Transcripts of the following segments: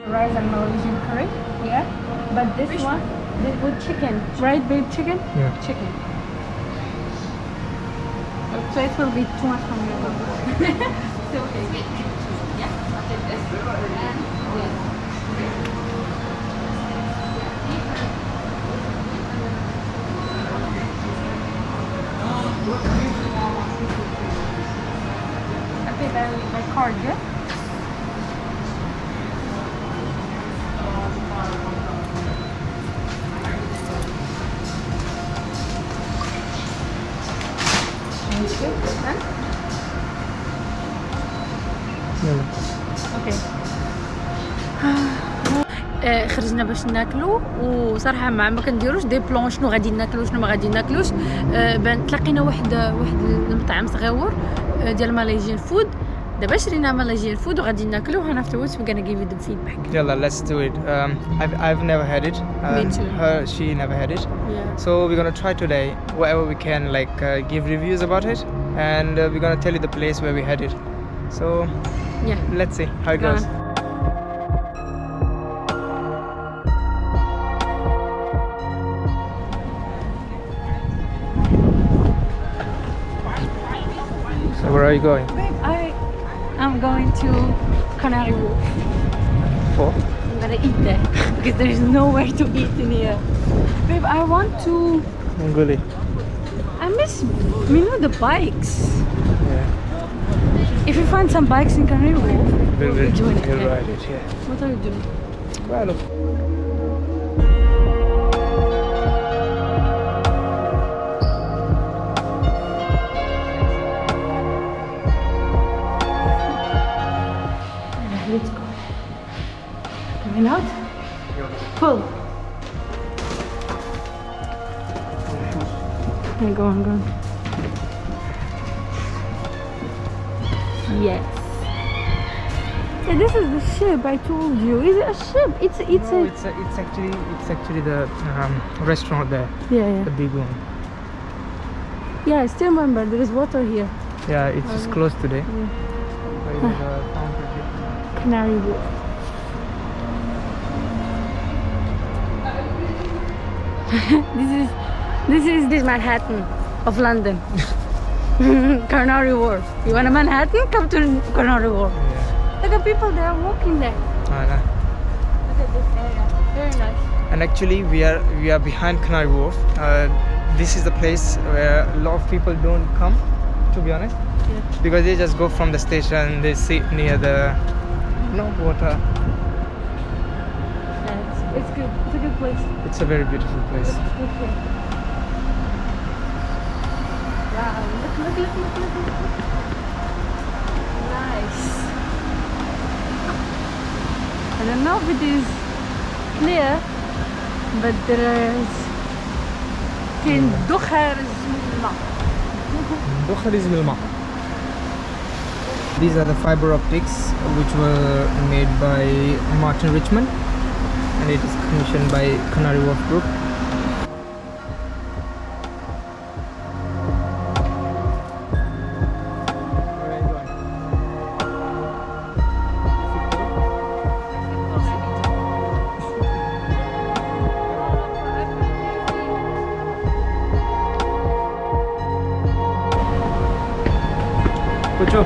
Rice and Malaysian curry, yeah. But this one, this with chicken, right? Babe, chicken? Yeah. Chicken. So it will be too much for me. So okay. Yeah, I'll take this. And this. I think I leave my card, yeah? اوكي. خرجنا باش ناكلو وصراحه ما كنديروش دي بلون شنو غادي ناكلو شنو ما غادي ناكلوش. تلاقينا واحد المطعم صغيور ديال ماليزيان فود. دابا شرينا ماليزيان فود وغادي ناكلو and afterwards we're gonna give you the feedback. يلا let's do it. I've never had it. Me too. She never had it. Yeah. So we're gonna try today whatever we can, like give reviews about it, and we're gonna tell you the place where we had it. So Yeah. let's see how it goes. So where are you going? Babe, I'm going to Canary Wharf. For? I'm gonna eat there because there is nowhere to eat in here. Babe, I want to. Really? I miss, the bikes. Yeah. If you find some bikes in Canary Wharf, We'll doing it. we'll ride it. Yeah. What are you doing? Well, look. Let's go. Coming out? Pull. Okay, go on, go on. Yes. Yeah, this is the ship I told you. Is it a ship? It's Actually the restaurant there, yeah. the big one. Yeah, I still remember there is water here. Yeah, it's just closed today. Yeah. Where is the fountain? Canary Wharf. This is Manhattan of London. Canary Wharf. You want a Manhattan? Come to Canary Wharf. Yeah. Look at people, they are walking there. I know. Look at this area. Very nice. And actually we are behind Canary Wharf. This is the place where a lot of people don't come, to be honest. Yeah. Because they just go from the station, they sit near the water. Yeah, it's good. It's a good place. It's a very beautiful place. It's good place. Wow, look. Nice. I don't know if it is clear, but there is دخر من الماء. These are the fiber optics which were made by Martin Richmond, and it is commissioned by Canary Wharf Group. Pucho,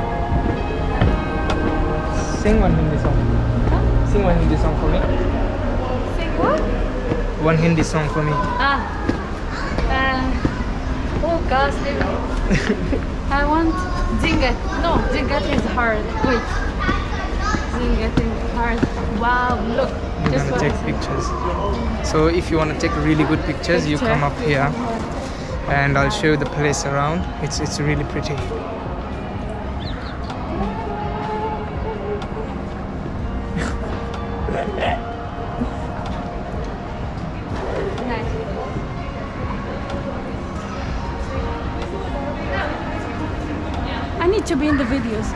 sing one Hindi song. Sing one Hindi song for me. Sing what? One Hindi song for me. Oh gosh, I want Zingat. No, Zingat is hard. Wait. Zingat is hard. Wow, look. We're Just gonna what I take said. pictures. So if you want to take really good pictures, you come up here, and I'll show you the place around. It's really pretty. I need to be in the videos.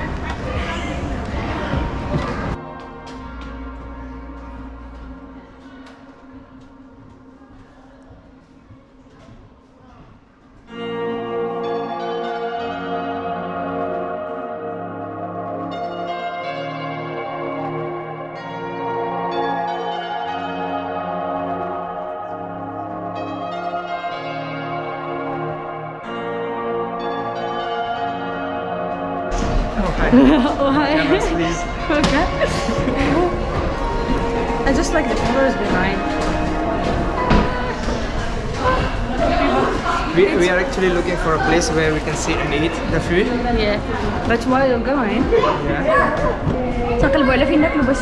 Why? Cameras, please. Okay. I just like the colors behind. We are actually looking for a place where we can sit and eat the food. Yeah. But while you're going, Yeah. تقلبوا على فين ناكلوا باش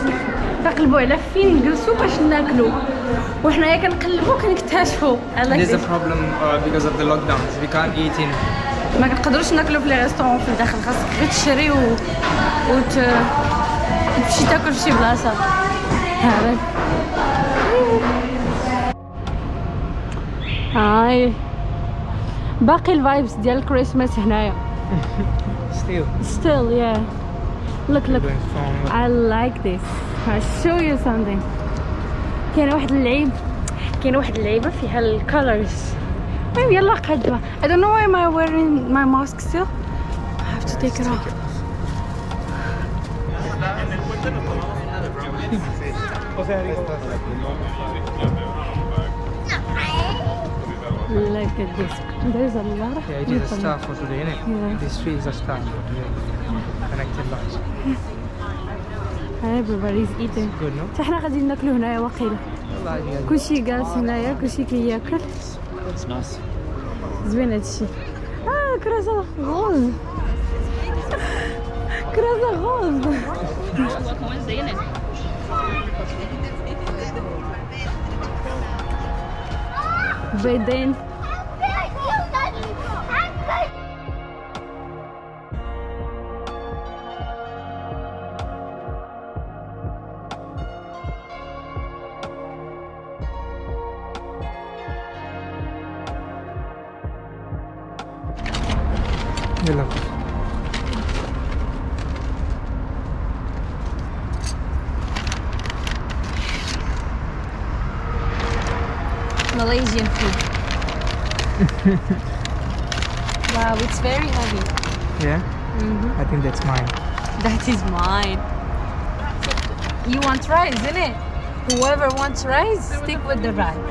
تقلبوا على فين نجلسوا باش ناكلوا وحنايا كنقلبوا كنكتشفوا. I like There's a this. problem because of the lockdowns. We can't eat in. ما كنقدروش ناكلوا في لي ريستورون في الداخل، خاصك غير تشري تمشي تاكل في شي بلاصه. هذا هاي باقي الفايبس ديال الكريسماس هنايا. Still, yeah. Look. I like this. I'll show you something. كاين واحد اللعيبة فيها الكولرز. المهم يلا قدمة. I don't know why am I wearing my mask still. I have to take it off. Look at this. There's a lot of Yeah, it is a star for today, isn't it? Yeah. This tree is a star for today. Connected lights. Everybody's eating. Good, no? حتى حنا غادي ناكلو هنايا واقيلا. كلشي جالس هنايا، كلشي كياكل. It's nice. زوين هادشي. كراسة غوز. كراسة غوز. بيضين. يلا. Malaysian food. Wow, it's very heavy. Yeah? I think that's mine. That is mine. You want rice, isn't it? Whoever wants rice, stick with the rice.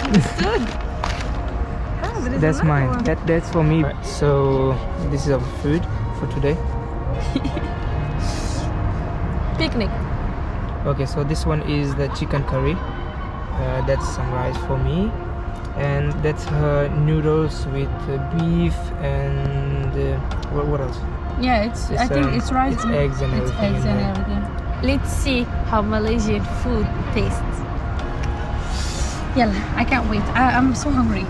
Understood? That's mine. That's for me. So this is our food for today. Picnic. Okay, so this one is the chicken curry. That's some rice for me, and that's noodles with beef and what else? Yeah, I think it's rice. It's eggs and It's everything. eggs in and there. everything. Let's see how Malaysian food tastes. Yalla, I can't wait. I'm so hungry.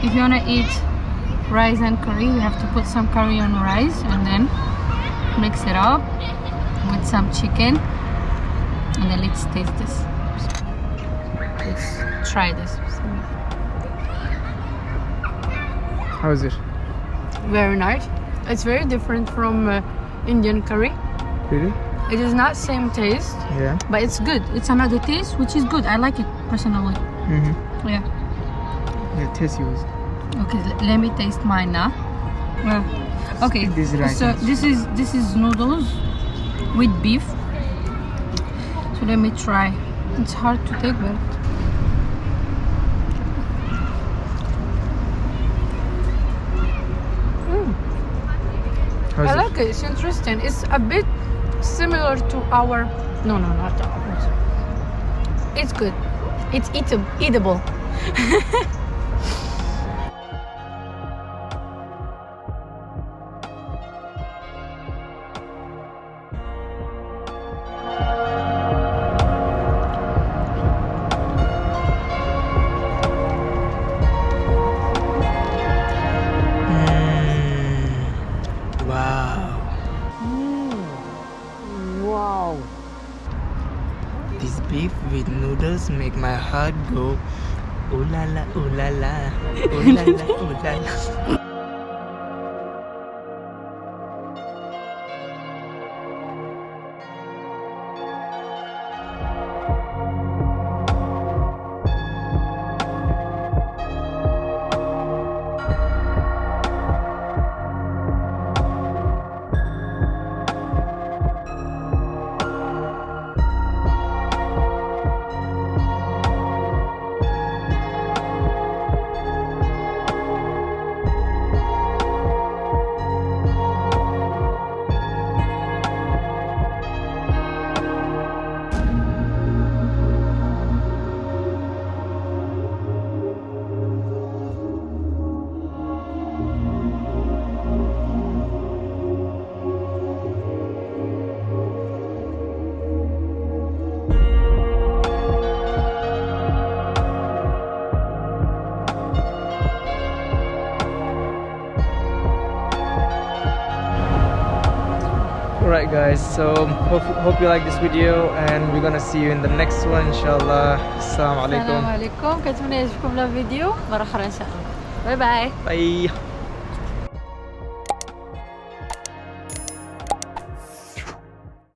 If you wanna eat rice and curry, you have to put some curry on rice and then mix it up with some chicken, and then let's taste this. Let's try this. How is it? Very nice. It's very different from Indian curry. Really? It is not same taste, Yeah. but it's good. It's another taste, which is good. I like it personally. Yeah. Yeah, taste yours. Okay, let me taste mine now. Okay. This is rice. So this is noodles with beef. So let me try. It's hard to take, but How's I it? like it. It's interesting. It's a bit similar to our. No, not ours. It's good. It's eatable. Wow. This beef with noodles make my heart go ooh la la, ooh la la, ooh la la, ooh la la. Alright guys, so hope you like this video and we're gonna see you in the next one inshallah. Assalamu alaikum. السلام عليكم. كنتمنى يعجبكم الفيديو مرة أخرى إن شاء الله. باي باي. Bye.